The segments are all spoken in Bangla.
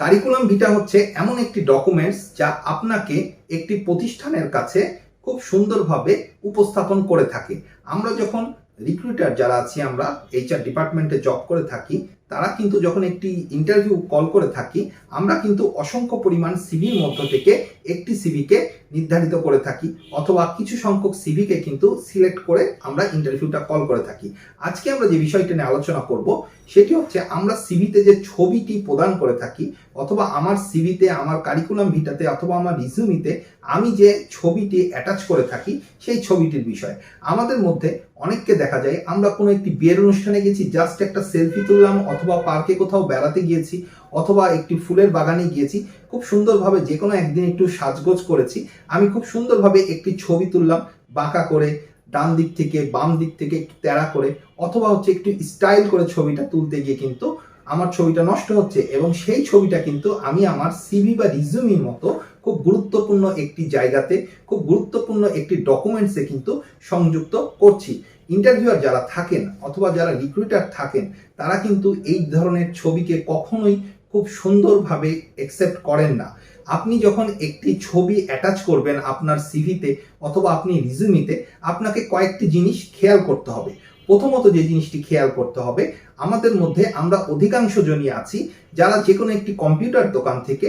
কারিকুলাম ভিটা হচ্ছে এমন একটি ডকুমেন্টস যা আপনাকে একটি প্রতিষ্ঠানের কাছে খুব সুন্দরভাবে উপস্থাপন করে থাকে। আমরা যখন রিক্রুটার যারা আছি, আমরা এইচআর ডিপার্টমেন্টে জব করে থাকি, তারা কিন্তু যখন একটি ইন্টারভিউ কল করে থাকি, আমরা কিন্তু অসংখ্য পরিমাণ সিভির মধ্য থেকে একটি সিভিকে নির্ধারিত করে থাকি অথবা কিছু সংখ্যক সিভিকে কিন্তু সিলেক্ট করে আমরা ইন্টারভিউটা কল করে থাকি। আজকে আমরা যে বিষয়টা নিয়ে আলোচনা করব সেটি হচ্ছে আমরা সিভিতে যে ছবিটি প্রদান করে থাকি অথবা আমার সিভিতে, আমার কারিকুলাম ভিটাতে অথবা আমার রিজিউমিতে আমি যে ছবিটি অ্যাটাচ করে থাকি সেই ছবিটির বিষয়। আমাদের মধ্যে অনেককে দেখা যায় আমরা কোনো একটি বিয়ের অনুষ্ঠানে গেছি, জাস্ট একটা সেলফি তুললাম, অথবা পার্কে কোথাও বেড়াতে গিয়েছি অথবা একটি ফুলের বাগানে গিয়েছি, খুব সুন্দরভাবে যে কোনো একদিন একটু সাজগোজ করেছি, আমি খুব সুন্দরভাবে একটি ছবি তুললাম, বাঁকা করে, ডান দিক থেকে বাম দিক থেকে তেড়া করে, অথবা হচ্ছে একটু স্টাইল করে ছবিটা তুলতে গিয়ে কিন্তু আমার ছবিটা নষ্ট হচ্ছে এবং সেই ছবিটা কিন্তু আমি আমার সিভি বা রিজিউমির মতো খুব গুরুত্বপূর্ণ একটি জায়গাতে, খুব গুরুত্বপূর্ণ একটি ডকুমেন্টসে কিন্তু সংযুক্ত করছি। ইন্টারভিউয়ার যারা থাকেন অথবা যারা রিক্রুটার থাকেন, তারা কিন্তু এই ধরনের ছবিকে কখনোই খুব সুন্দরভাবে অ্যাকসেপ্ট করেন না। আপনি যখন একটি ছবি অ্যাটাচ করবেন আপনার সিভিতে অথবা আপনি রিজিউমিতে, আপনাকে কয়েকটি জিনিস খেয়াল করতে হবে। প্রথমত যে জিনিসটি খেয়াল করতে হবে, আমাদের মধ্যে আমরা অধিকাংশ জনই আছি যারা যে কোনো একটি কম্পিউটার দোকান থেকে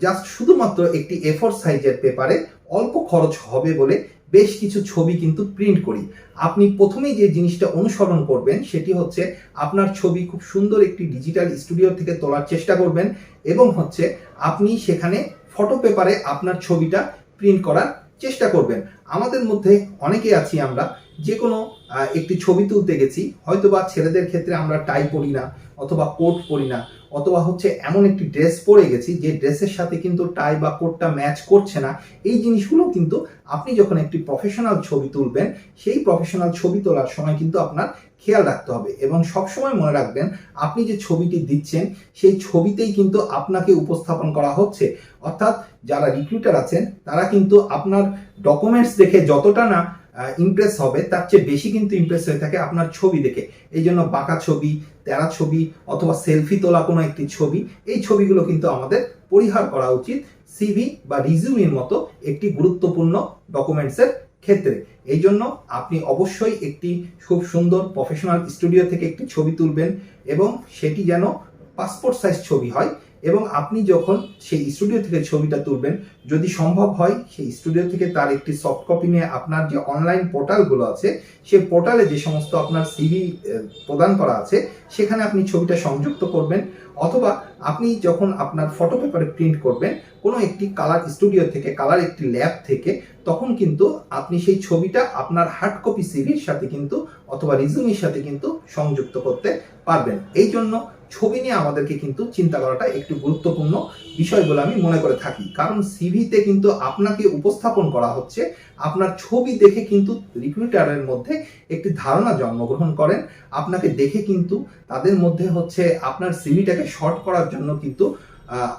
জাস্ট শুধুমাত্র একটি A4 সাইজের পেপারে অল্প খরচ হবে বলে বেশ কিছু ছবি কিন্তু প্রিন্ট করি। আপনি প্রথমেই যে জিনিসটা অনুসরণ করবেন সেটি হচ্ছে আপনার ছবি খুব সুন্দর একটি ডিজিটাল স্টুডিও থেকে তোলার চেষ্টা করবেন এবং হচ্ছে আপনি সেখানে ফটো পেপারে আপনার ছবিটা প্রিন্ট করার চেষ্টা করবেন। আমাদের মধ্যে অনেকে আছি আমরা যে কোনো একটি ছবি তুলতে গেছি, হয়তোবা ছেলেদের ক্ষেত্রে আমরা টাই পরি না অথবা কোট পরি না, অথবা হচ্ছে এমন একটি ড্রেস পরে গেছি যে ড্রেসের সাথে কিন্তু টাই বা কোটটা ম্যাচ করছে না। এই জিনিসগুলো কিন্তু আপনি যখন একটি প্রফেশনাল ছবি তুলবেন, সেই প্রফেশনাল ছবি তোলার সময় কিন্তু আপনার খেয়াল রাখতে হবে এবং সবসময় মনে রাখবেন আপনি যে ছবিটি দিচ্ছেন সেই ছবিতেই কিন্তু আপনাকে উপস্থাপন করা হচ্ছে। অর্থাৎ যারা রিক্রুটার আছেন তারা কিন্তু আপনার ডকুমেন্টস দেখে যতটা না ইমপ্রেস হবে, তার চেয়ে বেশি কিন্তু ইমপ্রেস হয়ে থাকে আপনার ছবি দেখে। এই জন্য বাঁকা ছবি, তেড়া ছবি অথবা সেলফি তোলা কোনো একটি ছবি, এই ছবিগুলো কিন্তু আমাদের পরিহার করা উচিত সিভি বা রিজিউমের মতো একটি গুরুত্বপূর্ণ ডকুমেন্টসের ক্ষেত্রে। এই জন্য আপনি অবশ্যই একটি খুব সুন্দর প্রফেশনাল স্টুডিও থেকে একটি ছবি তুলবেন এবং সেটি যেন পাসপোর্ট সাইজ ছবি হয়। এবং আপনি যখন সেই স্টুডিও থেকে ছবিটা তুলবেন, যদি সম্ভব হয় সেই স্টুডিও থেকে তার একটি সফট কপি নিয়ে আপনার যে অনলাইন পোর্টালগুলো আছে সেই পোর্টালে যে সমস্ত আপনার সিভি প্রদান করা আছে সেখানে আপনি ছবিটা সংযুক্ত করবেন, অথবা আপনি যখন আপনার ফটো পেপারে প্রিন্ট করবেন কোনো একটি কালার স্টুডিও থেকে, কালার একটি ল্যাব থেকে, তখন কিন্তু আপনি সেই ছবিটা আপনার হার্ড কপি সিভির সাথে কিন্তু অথবা রিজিউমের সাথে কিন্তু সংযুক্ত করতে পারবেন। এই জন্য ছবি নিয়ে আমাদেরকে কিন্তু চিন্তা করাটা একটু গুরুত্বপূর্ণ বিষয় বলে আমি মনে করে থাকি, কারণ সিভিতে কিন্তু আপনাকে উপস্থাপন করা হচ্ছে, আপনার ছবি দেখে কিন্তু রিক্রুটারের মধ্যে একটি ধারণা জন্মগ্রহণ করেন, আপনাকে দেখে কিন্তু তাদের মধ্যে হচ্ছে আপনার সিভিটাকে শর্ট করার জন্য কিন্তু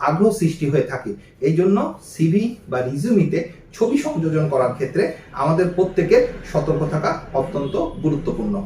আগ্রহ সৃষ্টি হয়ে থাকে। এই জন্য সিভি বা রিজিউমিতে ছবি সংযোজন করার ক্ষেত্রে আমাদের প্রত্যেকের সতর্ক থাকা অত্যন্ত গুরুত্বপূর্ণ।